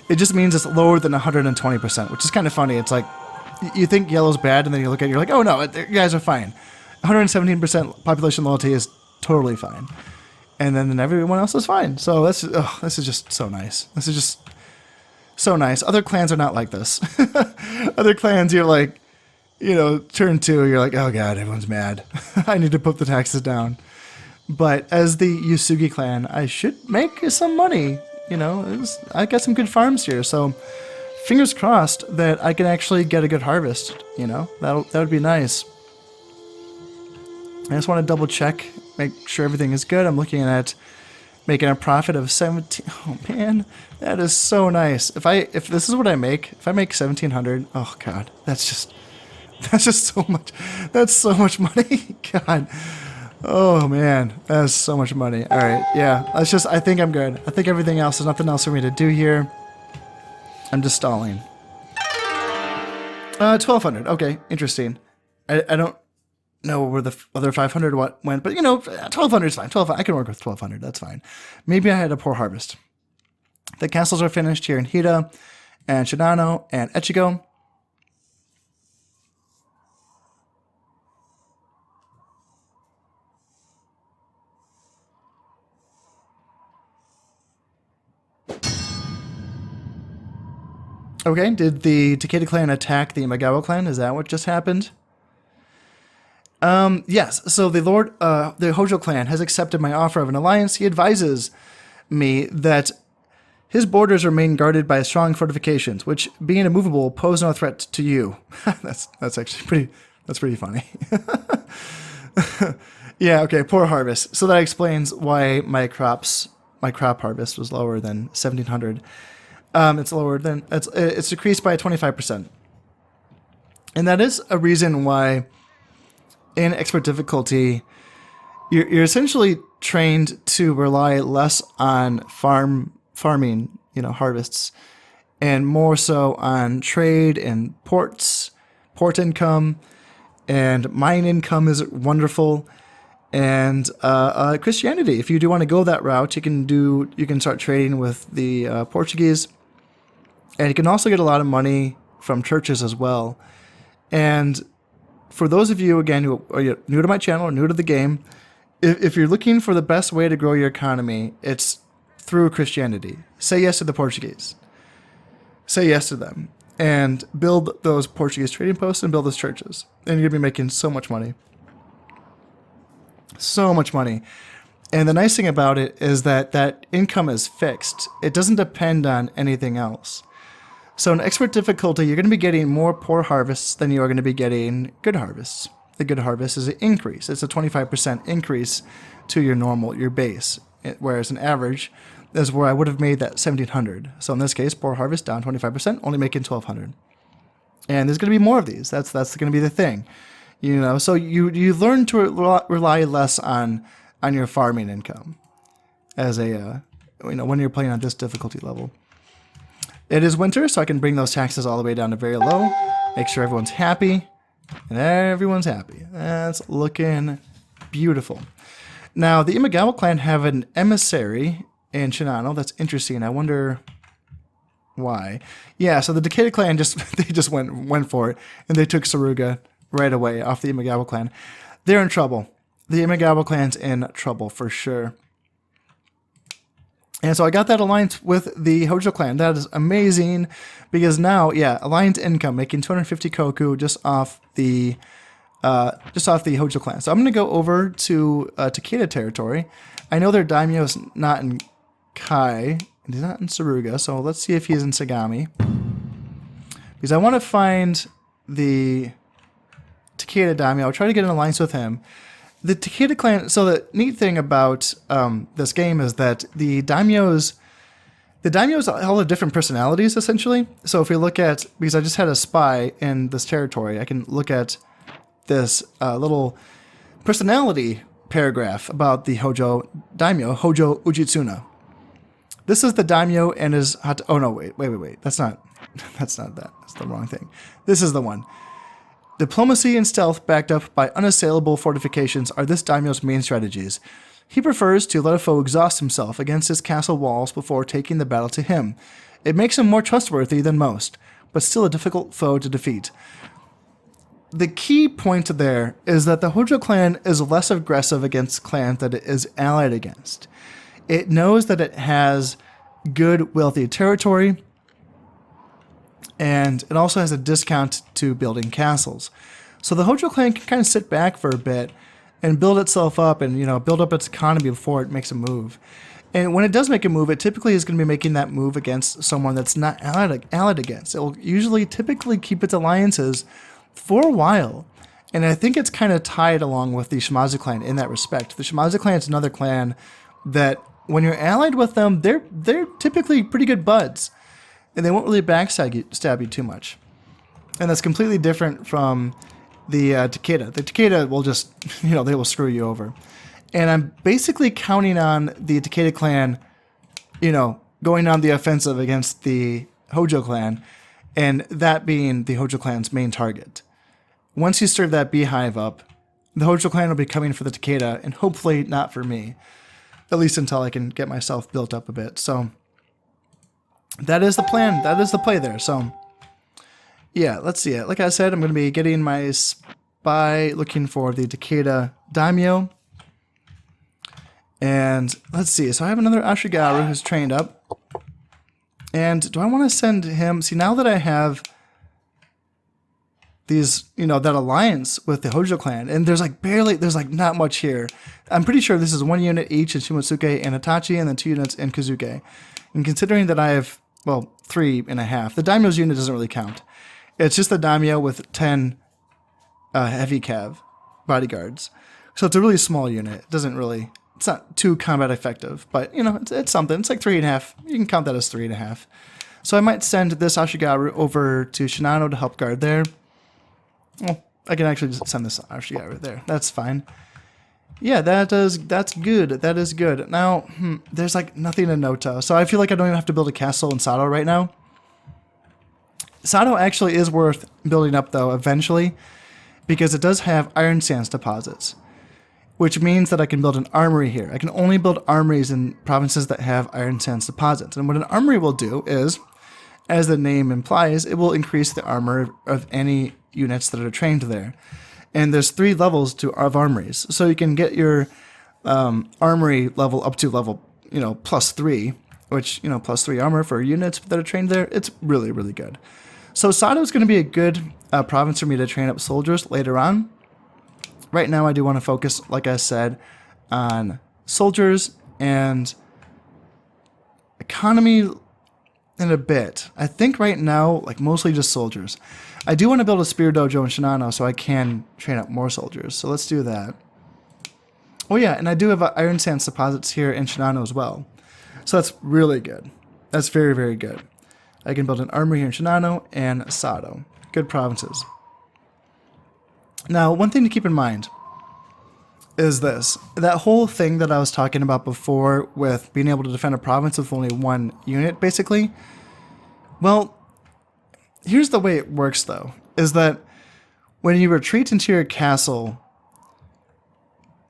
It just means it's lower than 120%, which is kind of funny. It's like, you think yellow's bad, and then you look at it, you're like, oh no, you guys are fine. 117% population loyalty is totally fine. And then everyone else is fine. So this is just so nice. This is just so nice. Other clans are not like this. Other clans, you're like, turn two, you're like, oh god, everyone's mad. I need to put the taxes down. But as the Uesugi clan, I should make some money. I got some good farms here, so fingers crossed that I can actually get a good harvest. That would be nice. I just want to double check, make sure everything is good. I'm looking at making a profit of 17. Oh man, that is so nice. If this is what I make, if I make 1,700, oh god, that's just so much. That's so much money. God. Oh man, that's so much money. All right, yeah. I think I'm good. I think everything else, there's nothing else for me to do here. I'm just stalling. 1,200. Okay, interesting. I don't know where the other 500 went, but 1,200 is fine. 1,200. I can work with 1,200. That's fine. Maybe I had a poor harvest. The castles are finished here in Hida, and Shinano, and Echigo. Okay, did the Takeda clan attack the Imagawa clan? Is that what just happened? Yes, so the Hojo clan has accepted my offer of an alliance. He advises me that his borders remain guarded by strong fortifications, which, being immovable, pose no threat to you. that's actually pretty funny. Yeah, okay, poor harvest. So that explains why my crop harvest was lower than 1,700. It's decreased by 25%. And that is a reason why in expert difficulty, you're essentially trained to rely less on farming, harvests, and more so on trade and port income, and mine income is wonderful, and Christianity. If you do want to go that route, you can start trading with the Portuguese. And you can also get a lot of money from churches as well. And for those of you, again, who are new to my channel or new to the game, if you're looking for the best way to grow your economy, it's through Christianity. Say yes to the Portuguese. Say yes to them. And build those Portuguese trading posts and build those churches. And you're going to be making so much money. So much money. And the nice thing about it is that income is fixed. It doesn't depend on anything else. So in expert difficulty, you're going to be getting more poor harvests than you are going to be getting good harvests. The good harvest is an increase. It's a 25% increase to your base. Whereas an average is where I would have made that 1,700. So in this case, poor harvest down 25%, only making 1,200. And there's going to be more of these. That's going to be the thing. So you learn to rely less on your farming income as when you're playing on this difficulty level. It is winter, so I can bring those taxes all the way down to very low. Make sure everyone's happy. And everyone's happy. That's looking beautiful. Now, the Imagawa clan have an emissary in Shinano. That's interesting. I wonder why. Yeah, so the Takeda clan just went for it. And they took Saruga right away off the Imagawa clan. They're in trouble. The Imagawa clan's in trouble for sure. And so I got that alliance with the Hojo clan. That is amazing because now, yeah, alliance income making 250 koku just off the Hojo clan. So I'm going to go over to Takeda territory. I know their daimyo's not in Kai, and he's not in Saruga. So let's see if he's in Sagami, because I want to find the Takeda daimyo. I'll try to get an alliance with him. The Takeda clan, so the neat thing about this game is that the daimyos all have different personalities, essentially. So if we look at, because I just had a spy in this territory, I can look at this little personality paragraph about the Hojo daimyo, Hojo Ujitsuna. This is the daimyo and his, oh no, wait, that's not that, that's the wrong thing. This is the one. Diplomacy and stealth backed up by unassailable fortifications are this daimyo's main strategies. He prefers to let a foe exhaust himself against his castle walls before taking the battle to him. It makes him more trustworthy than most, but still a difficult foe to defeat. The key point there is that the Hojo clan is less aggressive against clans that it is allied against. It knows that it has good, wealthy territory, and it also has a discount to building castles. So the Hojo clan can kind of sit back for a bit and build itself up and, build up its economy before it makes a move. And when it does make a move, it typically is going to be making that move against someone that's not allied against. It will usually typically keep its alliances for a while. And I think it's kind of tied along with the Shimazu clan in that respect. The Shimazu clan is another clan that when you're allied with them, they're typically pretty good buds. And they won't really backstab you too much. And that's completely different from the Takeda. The Takeda will just, they will screw you over. And I'm basically counting on the Takeda clan, going on the offensive against the Hojo clan, and that being the Hojo clan's main target. Once you serve that beehive up, the Hojo clan will be coming for the Takeda, and hopefully not for me. At least until I can get myself built up a bit. So that is the plan. That is the play there. So yeah, let's see it. Like I said, I'm going to be getting my spy, looking for the Takeda daimyo. And let's see. So I have another Ashigaru who's trained up. And do I want to send him? See, now that I have these, that alliance with the Hojo clan, and there's like not much here. I'm pretty sure this is 1 unit each in Shimotsuke and Itachi, and then 2 units in Kazuke. And considering that I have, 3.5, the daimyo's unit doesn't really count. It's just the daimyo with 10 heavy cav bodyguards. So it's a really small unit. It doesn't really, it's not too combat effective, but it's something. It's like 3.5. You can count that as 3.5. So I might send this Ashigaru over to Shinano to help guard there. Well, I can actually just send this Ashigaru there. That's fine. Yeah, that's good. That is good. Now, there's like nothing in Noto, so I feel like I don't even have to build a castle in Sato right now. Sato actually is worth building up though eventually, because it does have iron sands deposits, which means that I can build an armory here. I can only build armories in provinces that have iron sands deposits. And what an armory will do is, as the name implies, it will increase the armor of any units that are trained there. And there's 3 levels of armories. So you can get your armory level up to level, +3, which, +3 armor for units that are trained there. It's really, really good. So Sato is going to be a good province for me to train up soldiers later on. Right now I do want to focus, like I said, on soldiers and economy in a bit. I think right now, mostly just soldiers. I do want to build a spear dojo in Shinano so I can train up more soldiers. So let's do that. Oh yeah, and I do have iron sands deposits here in Shinano as well. So that's really good. That's very, very good. I can build an armory here in Shinano and Sato. Good provinces. Now, one thing to keep in mind is this. That whole thing that I was talking about before with being able to defend a province with only 1 unit, basically. Well, here's the way it works, though, is that when you retreat into your castle,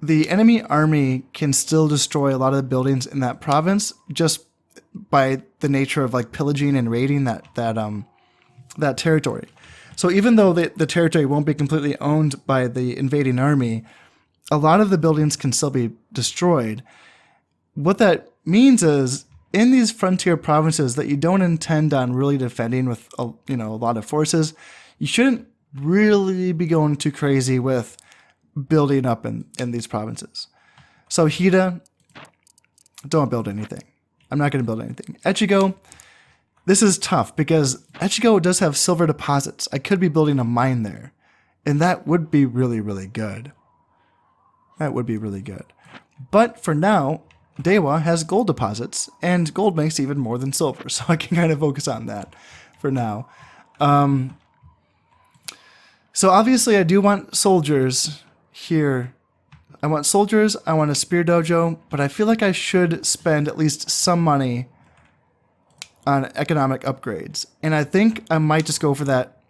the enemy army can still destroy a lot of the buildings in that province just by the nature of pillaging and raiding that territory. So even though the territory won't be completely owned by the invading army, a lot of the buildings can still be destroyed. What that means is, in these frontier provinces that you don't intend on really defending with a lot of forces, you shouldn't really be going too crazy with building up in these provinces. So Hida, don't build anything. I'm not going to build anything. Echigo, this is tough because Echigo does have silver deposits. I could be building a mine there, and that would be really, really good. That would be really good. But for now, Dewa has gold deposits, and gold makes even more than silver, so I can kind of focus on that for now. So obviously I do want soldiers here. I want soldiers, I want a spear dojo, but I feel like I should spend at least some money on economic upgrades. And I think I might just go for that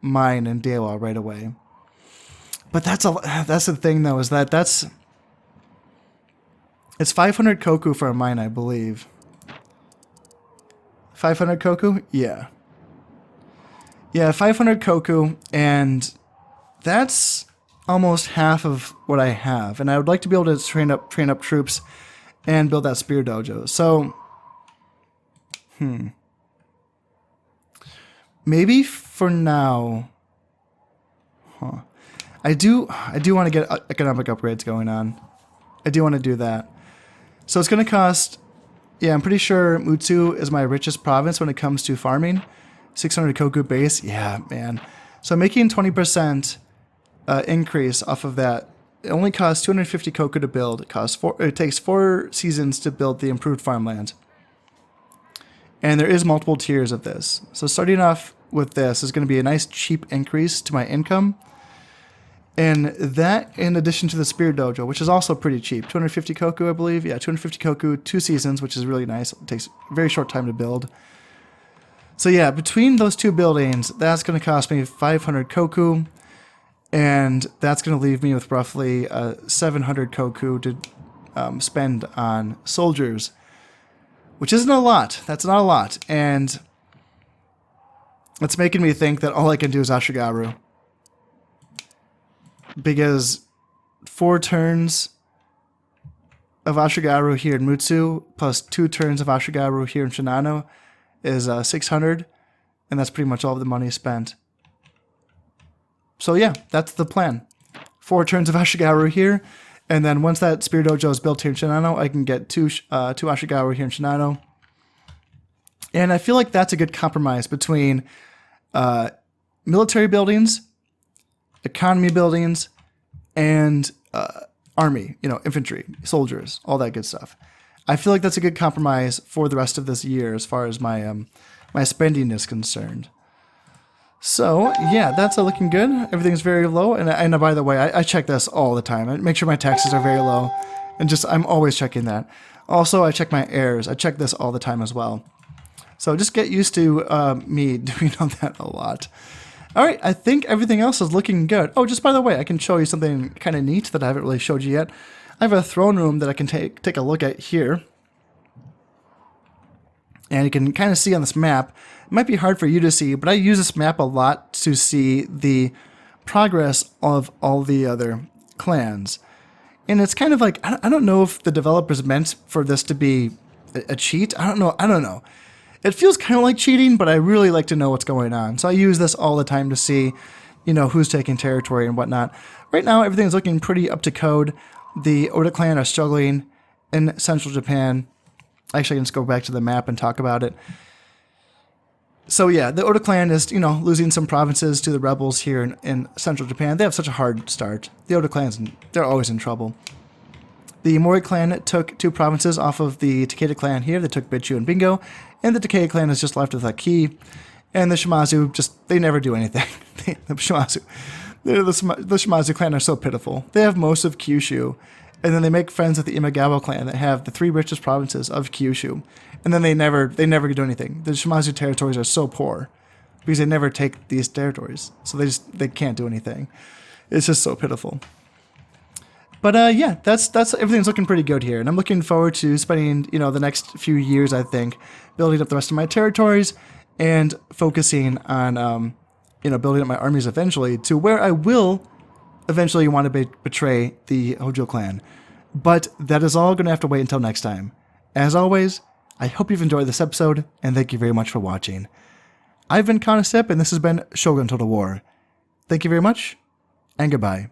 mine in Dewa right away. But that's the thing though, is that it's 500 koku for a mine, I believe. 500 koku? Yeah. Yeah, 500 koku, and that's almost half of what I have. And I would like to be able to train up troops and build that spear dojo. So, maybe for now. Huh. I do want to get economic upgrades going on. I do want to do that. So it's going to cost, yeah, I'm pretty sure Mutsu is my richest province when it comes to farming. 600 koku base. Yeah, man. So making 20% increase off of that. It only costs 250 koku to build. It takes 4 seasons to build the improved farmland. And there is multiple tiers of this. So starting off with this is going to be a nice cheap increase to my income. And that in addition to the Spirit Dojo, which is also pretty cheap. 250 koku, I believe. Yeah, 250 koku, 2 seasons, which is really nice. It takes a very short time to build. So yeah, between those 2 buildings, that's going to cost me 500 koku. And that's going to leave me with roughly 700 koku to spend on soldiers. Which isn't a lot. That's not a lot. And it's making me think that all I can do is Ashigaru. Because 4 turns of Ashigaru here in Mutsu, plus 2 turns of Ashigaru here in Shinano, is 600. And that's pretty much all of the money spent. So yeah, that's the plan. 4 turns of Ashigaru here. And then once that Spirit Dojo is built here in Shinano, I can get 2 Ashigaru here in Shinano. And I feel like that's a good compromise between military buildings, economy buildings, and army, infantry, soldiers, all that good stuff. I feel like that's a good compromise for the rest of this year as far as my my spending is concerned. So, yeah, that's looking good. Everything's very low. And by the way, I check this all the time. I make sure my taxes are very low. And I'm always checking that. Also, I check my heirs. I check this all the time as well. So just get used to me doing all that a lot. All right, I think everything else is looking good. Oh, just by the way, I can show you something kind of neat that I haven't really showed you yet. I have a throne room that I can take a look at here. And you can kind of see on this map, it might be hard for you to see, but I use this map a lot to see the progress of all the other clans. And it's kind of like, I don't know if the developers meant for this to be a cheat. I don't know. It feels kind of like cheating, but I really like to know what's going on. So I use this all the time to see, who's taking territory and whatnot. Right now, everything's looking pretty up to code. The Oda clan are struggling in central Japan. Actually, I can just go back to the map and talk about it. So yeah, the Oda clan is, losing some provinces to the rebels here in central Japan. They have such a hard start. The Oda clans, they're always in trouble. The Mori clan took 2 provinces off of the Takeda clan here. They took Bitchu and Bingo. And the Takeda clan is just left with Aki. And the Shimazu, they never do anything. the Shimazu clan are so pitiful. They have most of Kyushu. And then they make friends with the Imagawa clan that have the 3 richest provinces of Kyushu. And then they never do anything. The Shimazu territories are so poor because they never take these territories. So they can't do anything. It's just so pitiful. But yeah, that's everything's looking pretty good here. And I'm looking forward to spending, the next few years, I think, building up the rest of my territories and focusing on, building up my armies eventually to where I will eventually want to betray the Hojo clan. But that is all going to have to wait until next time. As always, I hope you've enjoyed this episode, and thank you very much for watching. I've been Kanasep, and this has been Shogun Total War. Thank you very much, and goodbye.